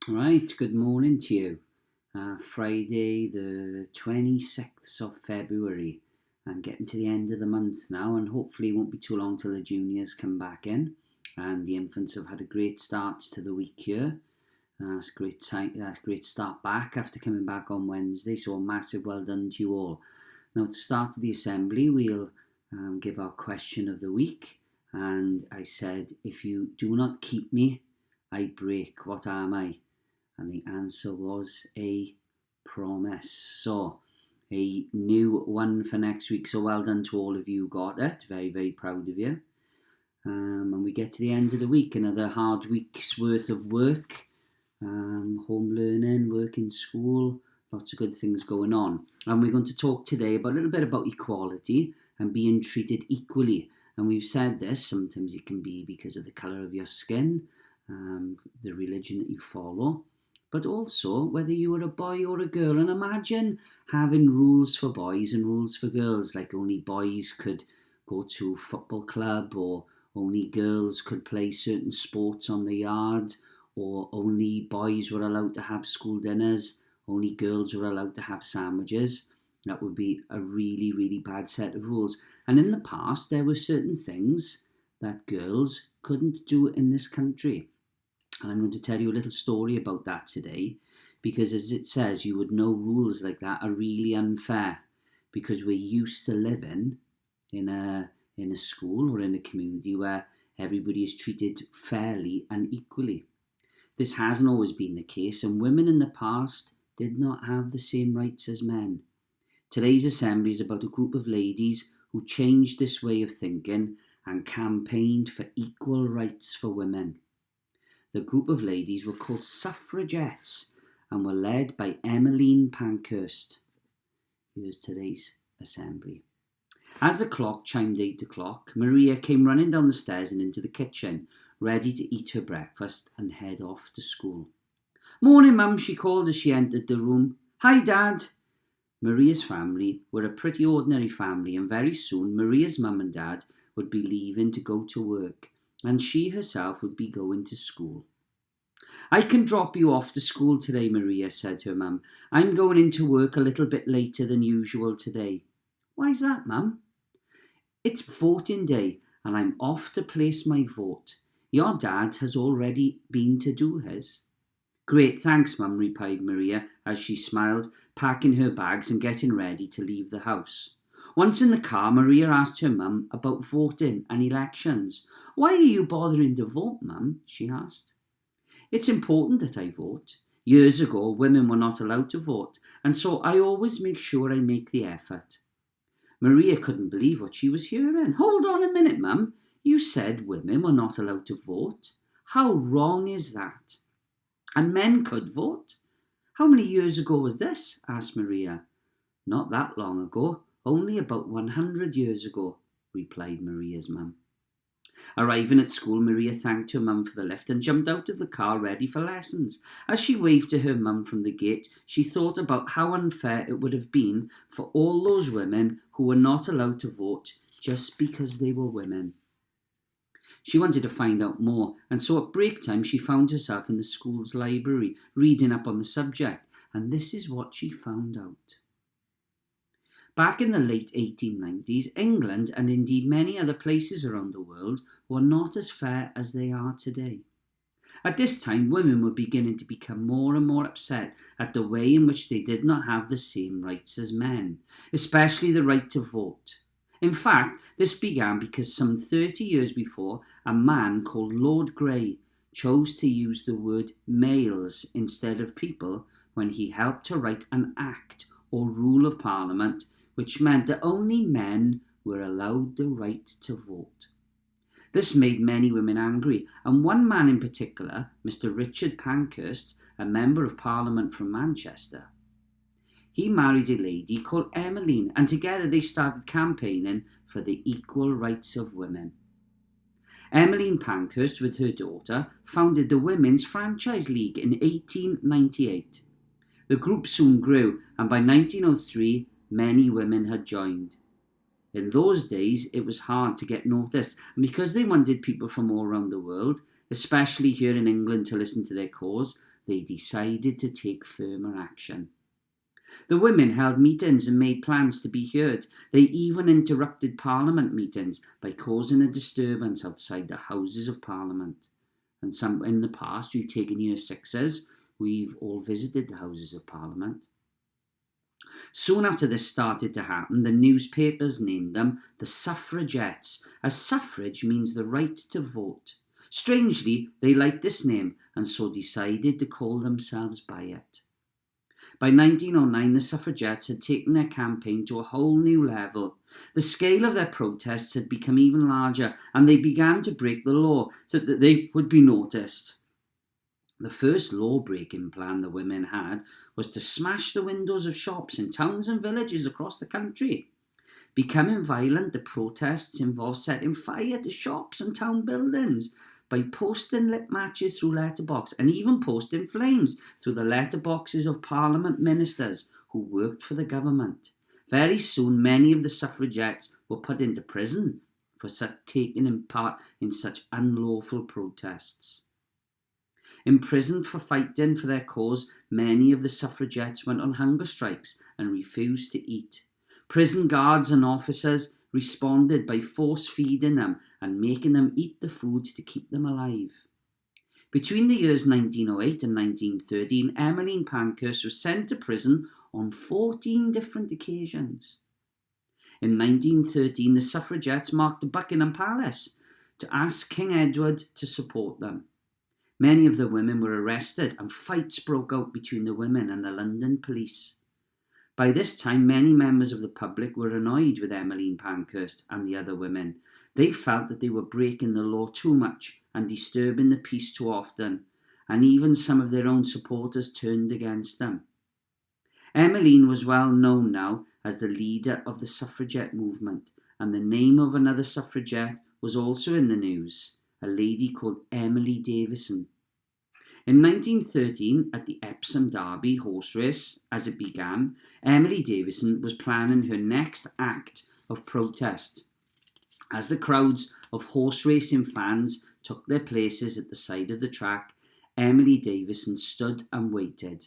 Right, good morning to you. Friday, the 26th of February, and getting to the end of the month now, and hopefully it won't be too long till the juniors come back in. And the infants have had a great start to the week here. That's great time. That's great start back after coming back on Wednesday. So a massive well done to you all. Now to start the assembly, we'll give our question of the week. And I said, if you do not keep me, I break. What am I? And the answer was a promise. So a new one for next week. So well done to all of you who got it. Very, very proud of you. And we get to the end of the week. Another hard week's worth of work. Home learning, work in school. Lots of good things going on. And we're going to talk today about a little bit about equality and being treated equally. And we've said this, sometimes it can be because of the colour of your skin, the religion that you follow, but also whether you were a boy or a girl. And imagine having rules for boys and rules for girls, like only boys could go to a football club, or only girls could play certain sports on the yard, or only boys were allowed to have school dinners, only girls were allowed to have sandwiches. That would be a really, really bad set of rules. And in the past, there were certain things that girls couldn't do in this country. And I'm going to tell you a little story about that today, because as it says, you would know rules like that are really unfair, because we're used to living in a school or in a community where everybody is treated fairly and equally. This hasn't always been the case, and women in the past did not have the same rights as men. Today's assembly is about a group of ladies who changed this way of thinking and campaigned for equal rights for women. The group of ladies were called suffragettes and were led by Emmeline Pankhurst. Here's today's assembly. As the clock chimed 8 o'clock, Maria came running down the stairs and into the kitchen, ready to eat her breakfast and head off to school. "Morning, Mum," she called as she entered the room. "Hi, Dad." Maria's family were a pretty ordinary family, and very soon Maria's mum and dad would be leaving to go to work, and she herself would be going to school. "I can drop you off to school today," Maria said to her mum. "I'm going into work a little bit later than usual today." "Why's that, Mum?" "It's voting day, and I'm off to place my vote. Your dad has already been to do his." "Great, thanks, Mum," replied Maria as she smiled, packing her bags and getting ready to leave the house. Once in the car, Maria asked her mum about voting and elections. "Why are you bothering to vote, Mum?" she asked. "It's important that I vote. Years ago, women were not allowed to vote, and so I always make sure I make the effort." Maria couldn't believe what she was hearing. "Hold on a minute, Mum. You said women were not allowed to vote. How wrong is that? And men could vote? How many years ago was this?" asked Maria. "Not that long ago, only about 100 years ago," replied Maria's mum. Arriving at school, Maria thanked her mum for the lift and jumped out of the car ready for lessons. As she waved to her mum from the gate, she thought about how unfair it would have been for all those women who were not allowed to vote just because they were women. She wanted to find out more, and so at break time she found herself in the school's library, reading up on the subject, and this is what she found out. Back in the late 1890s, England, and indeed many other places around the world, were not as fair as they are today. At this time, women were beginning to become more and more upset at the way in which they did not have the same rights as men, especially the right to vote. In fact, this began because some 30 years before, a man called Lord Grey chose to use the word males instead of people when he helped to write an act or rule of Parliament which meant that only men were allowed the right to vote. This made many women angry, and one man in particular, Mr. Richard Pankhurst, a member of Parliament from Manchester, he married a lady called Emmeline, and together they started campaigning for the equal rights of women. Emmeline Pankhurst, with her daughter, founded the Women's Franchise League in 1898. The group soon grew, and by 1903, many women had joined. In those days, it was hard to get noticed, and because they wanted people from all around the world, especially here in England, to listen to their cause, they decided to take firmer action. The women held meetings and made plans to be heard. They even interrupted Parliament meetings by causing a disturbance outside the Houses of Parliament. And in the past, we've taken year sixes, we've all visited the Houses of Parliament. Soon after this started to happen, the newspapers named them the suffragettes, as suffrage means the right to vote. Strangely, they liked this name and so decided to call themselves by it. By 1909, the suffragettes had taken their campaign to a whole new level. The scale of their protests had become even larger, and they began to break the law so that they would be noticed. The first law-breaking plan the women had was to smash the windows of shops in towns and villages across the country. Becoming violent, the protests involved setting fire to shops and town buildings by posting lit matches through letterbox and even posting flames through the letterboxes of Parliament ministers who worked for the government. Very soon, many of the suffragettes were put into prison for taking part in such unlawful protests. Imprisoned for fighting for their cause, many of the suffragettes went on hunger strikes and refused to eat. Prison guards and officers responded by force-feeding them and making them eat the foods to keep them alive. Between the years 1908 and 1913, Emmeline Pankhurst was sent to prison on 14 different occasions. In 1913, the suffragettes marched to Buckingham Palace to ask King Edward to support them. Many of the women were arrested and fights broke out between the women and the London police. By this time, many members of the public were annoyed with Emmeline Pankhurst and the other women. They felt that they were breaking the law too much and disturbing the peace too often, and even some of their own supporters turned against them. Emmeline was well known now as the leader of the suffragette movement, and the name of another suffragette was also in the news, a lady called Emily Davison. In 1913, at the Epsom Derby horse race, as it began, Emily Davison was planning her next act of protest. As the crowds of horse racing fans took their places at the side of the track, Emily Davison stood and waited.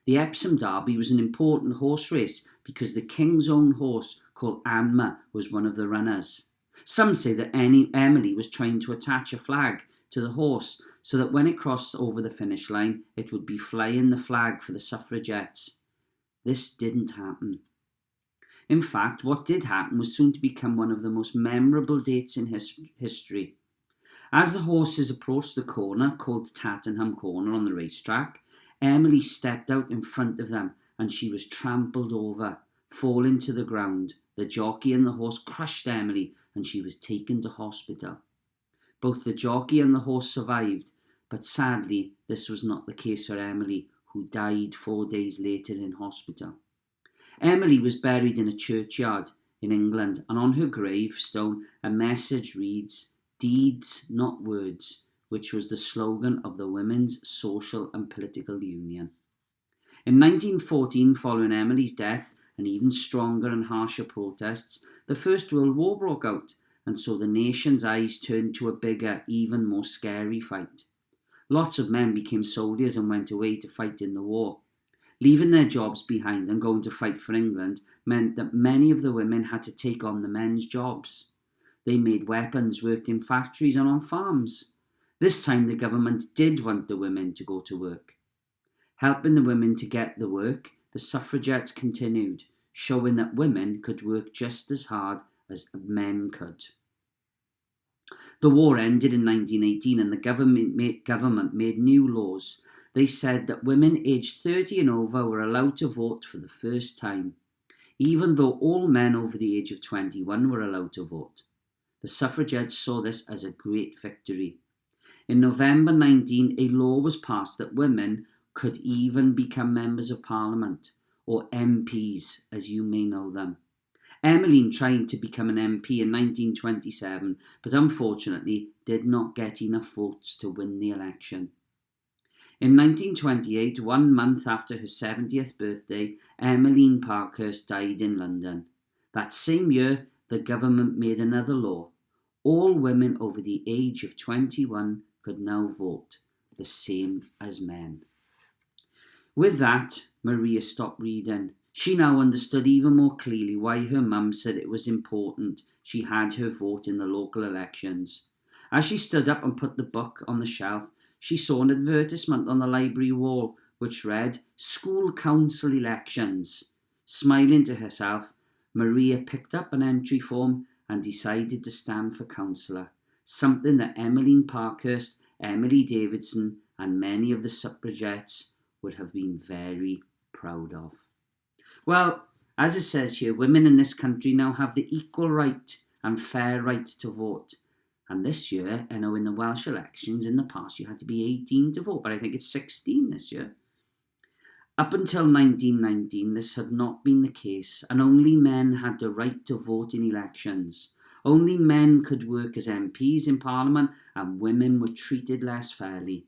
The Epsom Derby was an important horse race because the King's own horse, called Anma, was one of the runners. Some say that Emily was trying to attach a flag to the horse so that when it crossed over the finish line, it would be flying the flag for the suffragettes. This didn't happen. In fact, what did happen was soon to become one of the most memorable dates in history. As the horses approached the corner, called Tattenham Corner on the racetrack, Emily stepped out in front of them and she was trampled over, falling to the ground. The jockey and the horse crushed Emily and she was taken to hospital. Both the jockey and the horse survived, but sadly this was not the case for Emily, who died 4 days later in hospital. Emily was buried in a churchyard in England, and on her gravestone a message reads, "Deeds, not words," which was the slogan of the Women's Social and Political Union. In 1914, following Emily's death and even stronger and harsher protests, the First World War broke out, and so the nation's eyes turned to a bigger, even more scary fight. Lots of men became soldiers and went away to fight in the war. Leaving their jobs behind and going to fight for England meant that many of the women had to take on the men's jobs. They made weapons, worked in factories and on farms. This time the government did want the women to go to work. Helping the women to get the work, the suffragettes continued, showing that women could work just as hard as men could. The war ended in 1918 and the government made new laws. They said that women aged 30 and over were allowed to vote for the first time, even though all men over the age of 21 were allowed to vote. The suffragettes saw this as a great victory. In November 19, a law was passed that women could even become members of Parliament, or MPs, as you may know them. Emmeline tried to become an MP in 1927, but unfortunately did not get enough votes to win the election. In 1928, 1 month after her 70th birthday, Emmeline Pankhurst died in London. That same year, the government made another law. All women over the age of 21 could now vote. the same as men. With that, Maria stopped reading. She now understood even more clearly why her mum said it was important she had her vote in the local elections. As she stood up and put the book on the shelf, she saw an advertisement on the library wall which read, "School Council Elections." Smiling to herself, Maria picked up an entry form and decided to stand for councillor, something that Emmeline Parkhurst, Emily Davidson and many of the suffragettes would have been very proud of. Well, as it says here, women in this country now have the equal right and fair right to vote. And this year, I know in the Welsh elections, in the past, you had to be 18 to vote, but I think it's 16 this year. Up until 1919, this had not been the case, and only men had the right to vote in elections. Only men could work as MPs in Parliament, and women were treated less fairly.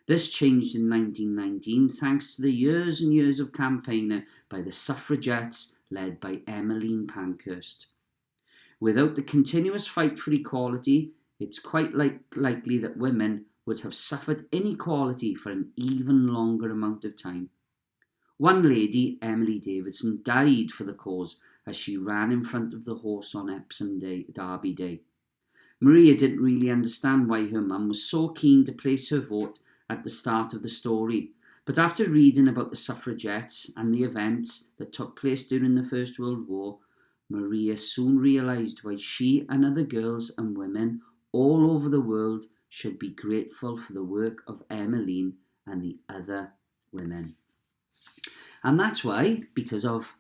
This changed in 1919 thanks to the years and years of campaigning by the suffragettes led by Emmeline Pankhurst. Without the continuous fight for equality, it's quite likely that women would have suffered inequality for an even longer amount of time. One lady, Emily Davidson, died for the cause as she ran in front of the horse on Epsom Derby Day. Maria didn't really understand why her mum was so keen to place her vote at the start of the story, but after reading about the suffragettes and the events that took place during the First World War, Maria soon realised why she and other girls and women all over the world should be grateful for the work of Emmeline and the other women. And that's why, because of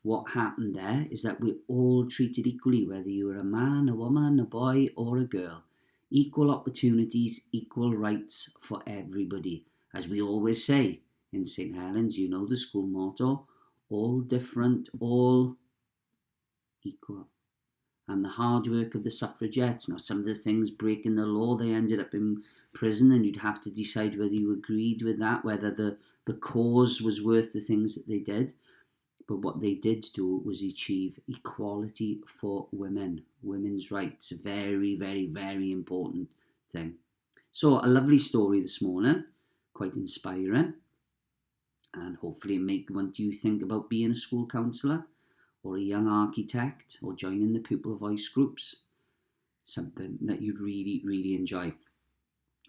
what happened there, is that we're all treated equally, whether you're a man, a woman, a boy or a girl. Equal opportunities, equal rights for everybody. As we always say in St. Helens, you know the school motto, all different, all equal. And the hard work of the suffragettes. Now, some of the things breaking the law, they ended up in prison, and you'd have to decide whether you agreed with that, whether the cause was worth the things that they did. But what they did do was achieve equality for women, women's rights, a very, very, very important thing. So a lovely story this morning, quite inspiring, and hopefully want you to think about being a school counsellor or a young architect or joining the pupil voice groups, something that you'd really, really enjoy.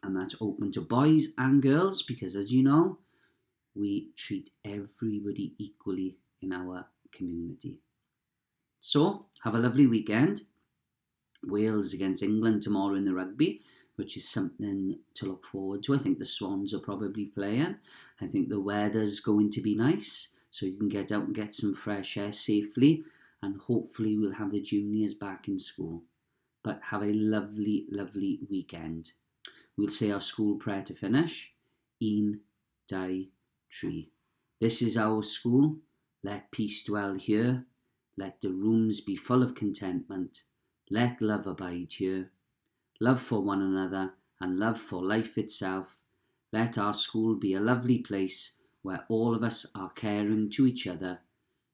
And that's open to boys and girls because, as you know, we treat everybody equally in our community. So, have a lovely weekend. Wales against England tomorrow in the rugby, which is something to look forward to. I think the Swans are probably playing. I think the weather's going to be nice, so you can get out and get some fresh air safely, and hopefully we'll have the juniors back in school. But have a lovely, lovely weekend. We'll say our school prayer to finish. Un, dau, tri. This is our school. Let peace dwell here. Let the rooms be full of contentment. Let love abide here. Love for one another and love for life itself. Let our school be a lovely place where all of us are caring to each other,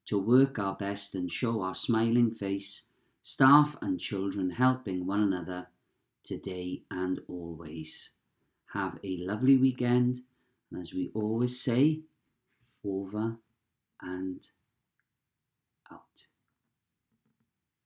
to work our best and show our smiling face, staff and children helping one another, today and always. Have a lovely weekend, and as we always say, over and out.